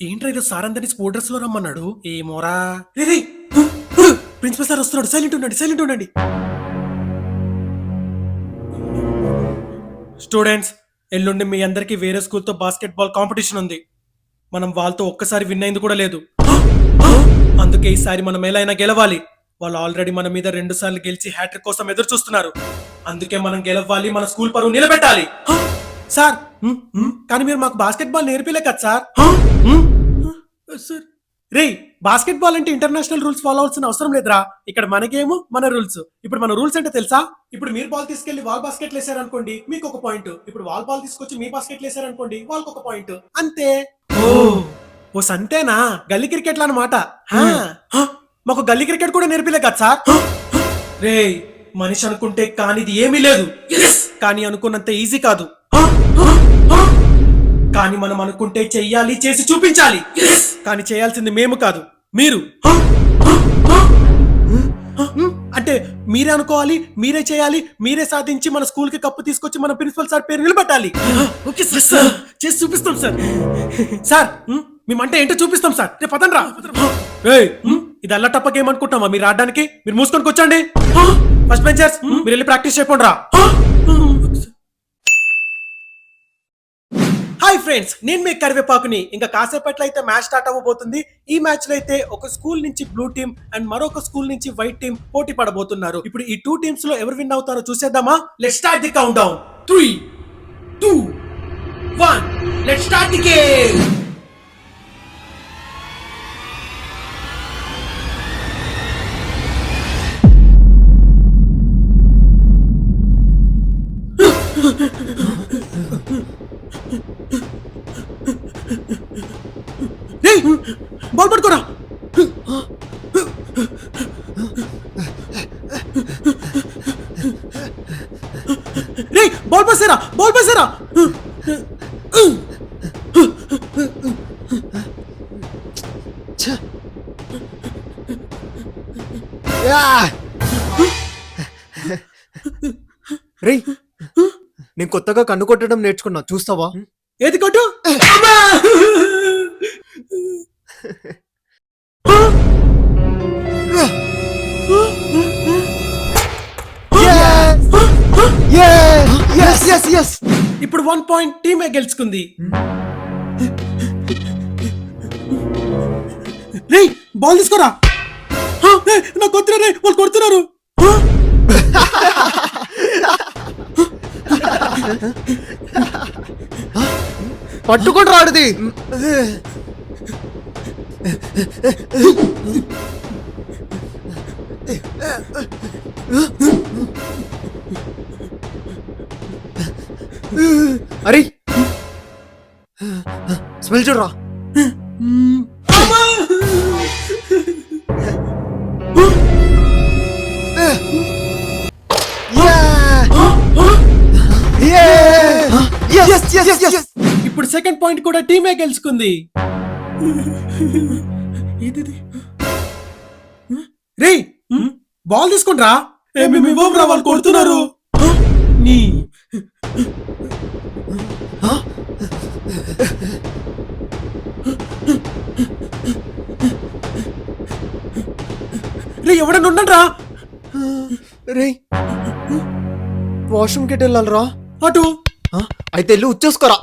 ఏంట్రా ఇది సార్ అందరినీ స్పోర్ట్ డ్రెస్ లో రమ్మన్నాడు ఏమోరా ప్రిన్సిపల్ సార్ వస్తున్నాడు సైలెంట్ ఉండండి స్టూడెంట్స్ ఎల్లుండి మీ అందరికి వేరే స్కూల్తో బాస్కెట్బాల్ కాంపిటీషన్ ఉంది మనం వాళ్ళతో ఒక్కసారి విన్ అయింది కూడా లేదు అందుకే ఈసారి మనం ఎలా అయినా గెలవాలి వాళ్ళు ఆల్రెడీ మన మీద 2 సార్లు గెలిచి హ్యాట్రిక్ కోసం ఎదురు చూస్తున్నారు అందుకే మనం గెలవాలి మన స్కూల్ పరువు నిలబెట్టాలి సార్ కానీ మీరు మాకు బాస్కెట్బాల్ నేర్పిలే కదా సార్ సార్ రే బాస్కెట్బాల్ అంటే ఇంటర్నేషనల్ రూల్స్ ఫాలో అవ్వాల్సిన అవసరం లేదురా ఇక్కడ మన గేమ్ మన రూల్స్ ఇప్పుడు మన రూల్స్ అంటే తెలుసా ఇప్పుడు మీరు బాల్ తీసుకెళ్లి వాల్ బాస్కెట్ వేసారనుకోండి మీకు ఒక పాయింట్ ఇప్పుడు వాల్ బాల్ తీసుకొచ్చి మీ బాస్కెట్ వేసారనుకోండి వాళ్ళకి ఒక పాయింట్ అంతే ఓ సంతేనా గల్లీ క్రికెట్ అన్నమాట మాకు గల్లీ క్రికెట్ కూడా నేర్పిలే కదా సార్ రే మనిషి అనుకుంటే కానిది ఏమీ లేదు కానీ అనుకున్నంత ఈజీ కాదు కానీ మనం అనుకుంటే చెయ్యాలి చేసి చూపించాలి కానీ చేయాల్సింది మేము కాదు మీరు అంటే మీరే అనుకోవాలి మీరే చేయాలి మీరే సాధించి మన స్కూల్ కి కప్పు తీసుకొచ్చి మన ప్రిన్సిపల్ సార్ పేరు నిలబెట్టాలి ఓకే సార్ చేసి చూపిస్తాం సార్ సార్ మేమంటే ఏంటో చూపిస్తాం సార్ రేపు పదండ్రా ఇది అల్ల టప్ప గేమ్ అనుకుంటామా మీరు ఆడడానికి మీరు మూసుకొని కూర్చోండి ఫస్ట్ బెంచర్స్ మీరు వెళ్ళి ప్రాక్టీస్ చేయకుండా రా హాయ్ ఫ్రెండ్స్ నేను మీ కరివేపాకుని ఇంకా కాసేపట్లో అయితే మ్యాచ్ స్టార్ట్ అవ్వబోతుంది ఈ మ్యాచ్ లో అయితే ఒక స్కూల్ నుంచి బ్లూ టీమ్ అండ్ మరొక స్కూల్ నుంచి వైట్ టీమ్ పోటీ పడబోతున్నారు ఇప్పుడు ఈ 2 టీమ్స్ లో ఎవరు విన్ అవుతారో చూసేద్దామా let's start the count down 3 2 1 let's start the game ball పట్టుకోరా రే బాల్ పసేరా రే నేను కొత్తగా కన్ను కొట్టడం నేర్చుకున్నా చూస్తావా ఏది కొట్టు ఇప్పుడు 1 పాయింట్ టీమే గెలుచుకుంది రే బాల్ తీసుకోరా నాకు కొడుతున్నారు రే వాళ్ళు కొడుతున్నారు పట్టుకొని రాడుది అరే స్మెల్ చూడరా ఇప్పుడు సెకండ్ పాయింట్ కూడా టీమే గెలుచుకుంది రే బాల్ తీసుకుంట్రా వాళ్ళు కొడుతున్నారు నీ రే ఎవడన్నా ఉండండిరా రే వాష్రూమ్ కి వెళ్ళాలరా అటు అయితే వెళ్ళి వచ్చేసుకోరా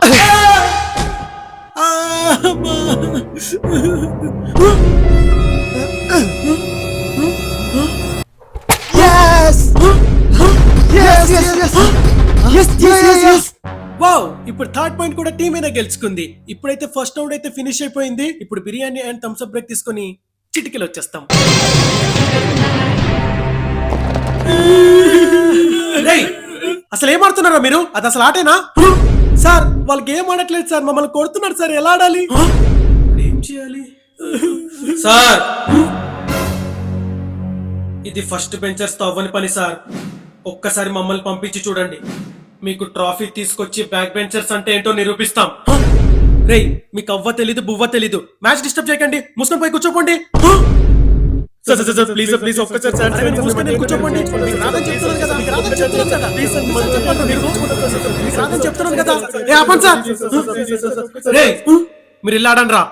వావ్ ఇప్పుడు థర్డ్ పాయింట్ కూడా టీమేనా గెలుచుకుంది ఇప్పుడైతే ఫస్ట్ రౌండ్ అయితే ఫినిష్ అయిపోయింది ఇప్పుడు biryani and Thums Up break తీసుకొని చిటికలు వచ్చేస్తాం అసలు ఏం ఆడుతున్నారా మీరు అది అసలు ఆటేనా సార్ వాళ్ళు గేమ్ ఆడట్లేదు సార్ మమ్మల్ని కొడుతున్నారు సార్ ఎలా ఆడాలి ఏం చేయాలి సార్ ఇది ఫస్ట్ బెంచర్స్ తో అవ్వని పని సార్ ఒక్కసారి మమ్మల్ని పంపించి చూడండి మీకు ట్రాఫీ తీసుకొచ్చి బ్యాక్ బెంచర్స్ అంటే ఏంటో నిరూపిస్తాం రే మీకు అవ్వ తెలీదు బువ్వ తెలీదు మ్యాచ్ డిస్టర్బ్ చేయకండి మూసుకొని పోయి కూర్చోపోండి ప్లీజ్ ఒక్కసారి కూర్చోపోండి చెప్తున్నాను కదా మీరు ఇల్లాడండి రా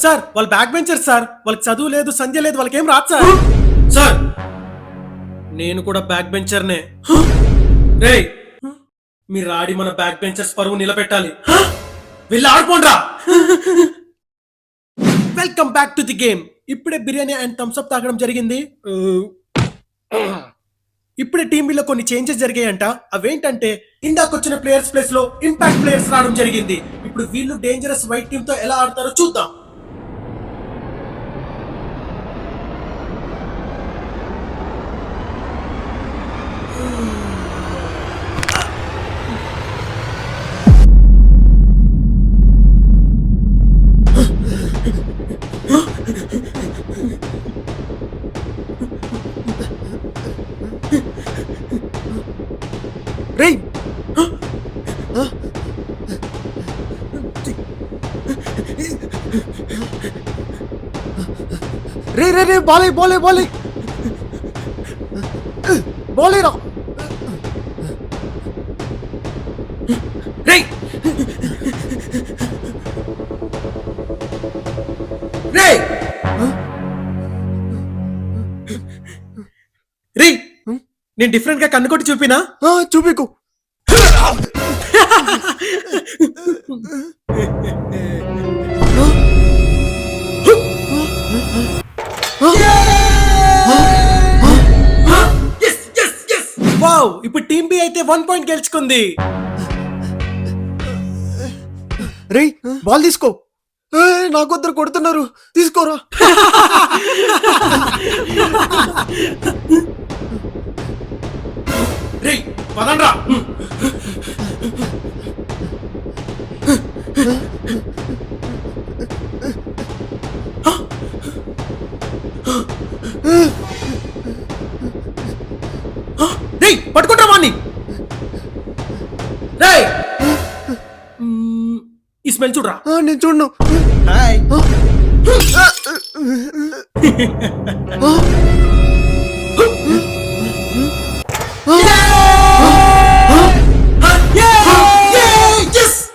సార్ వాళ్ళు బ్యాక్ బెంచర్స్ సార్, వాళ్ళకి చదువు లేదు సంధ్య లేదు, వాళ్ళకి ఏం రాదు సార్. సార్ నేను కూడా బ్యాక్ బెంచర్నే. రే మీరు ఆడి మన బ్యాక్ బెంచర్స్ పరువు నిలబెట్టాలి. వెళ్ళి ఆడుకోండ్రా. Welcome back to the game. ఇప్పుడే బిర్యానీ అండ్ థమ్స్ అప్ తాగడం జరిగింది. ఇప్పుడే టీమ్ లో కొన్ని చేంజెస్ జరిగాయంట. అవేంటంటే ఇందాకొచ్చిన ప్లేయర్స్ ప్లేస్ లో ఇంపాక్ట్ ప్లేయర్స్ రావడం జరిగింది. ఇప్పుడు వీళ్ళు డేంజరస్ వైట్ టీమ్ తో ఎలా ఆడతారో చూద్దాం. రే రే రే రే బాలే బాలే బాలే బాలేరా. రేయ్ రేయ్ రేయ్ నేను డిఫరెంట్ గా కన్ను కొట్టి చూపినా? చూపికు. వావ్, ఇప్పుడు టీమ్ బి అయితే 1 పాయింట్ గెలుచుకుంది. రే బాల్ తీసుకో. నాకొద్దరు కొడుతున్నారు, తీసుకోరా. రేయ్ పదండ్రా. రేయ్ పట్టుకుంటా వాణ్ణి. రేయ్ ఈ స్మెల్ చూడరా. నేను చూడను. హాయ్.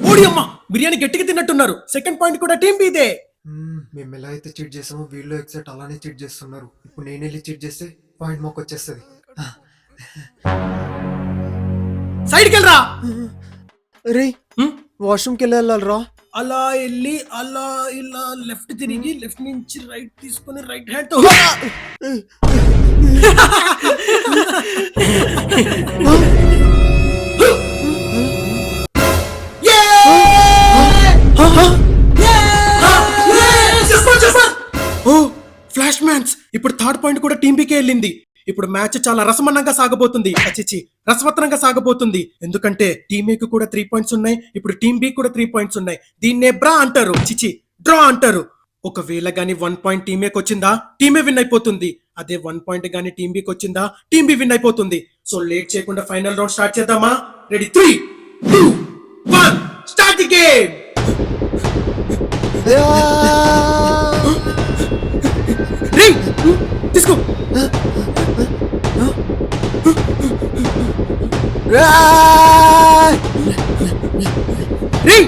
ఓడియమ్మ బిర్యానీ గట్టిగా తిన్నట్టున్నారు. సెకండ్ పాయింట్ కూడా టీం బీదే. మేము ఎలా అయితే చీట్ చేసామో వీళ్ళు ఎగ్జాక్ట్ అలానే చీట్ చేస్తున్నారు. ఇప్పుడు నేను వెళ్ళి చీట్ చేస్తే పాయింట్ మాకు వచ్చేస్తుంది. సైడ్కి వెళ్ళరా. రే వాష్రూమ్కి వెళ్ళాలరా. అలా వెళ్ళి అలా ఇలా లెఫ్ట్ తిరిగి లెఫ్ట్ నుంచి రైట్ తీసుకొని రైట్ హ్యాండ్ తో ఫ్లాష్ మ్యాన్స్. ఇప్పుడు థర్డ్ పాయింట్ కూడా టీం బీకే వెళ్ళింది. ఇప్పుడు మ్యాచ్ చాలా రసమన్నంగా సాగబోతుంది. అచ్చిచి రసవత్తరంగా సాగబోతుంది. ఎందుకంటే టీం ఏ కు కూడా 3 పాయింట్స్ ఉన్నాయి. ఇప్పుడు టీం బి కూడా 3 పాయింట్స్ ఉన్నాయి. దీన్నే బ్రా అంటారు, చిచి డ్రా అంటారు. ఒకవేళ గానీ 1 పాయింట్ టీం ఏకి వచ్చిందా టీమే విన్ అయిపోతుంది. అదే 1 పాయింట్ గానీ టీం బికి వచ్చిందా టీం బి విన్ అయిపోతుంది. సో లేట్ చేయకుండా ఫైనల్ రౌండ్ స్టార్ట్ చేద్దామా? Ready 3, 2, 1 start the game. రేయ్ తీసుకో. రేయ్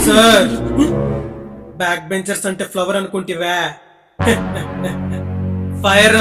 సార్ బ్యాక్ బెంచర్స్ అంటే ఫ్లవర్ అనుకుంటివా? ఫైర్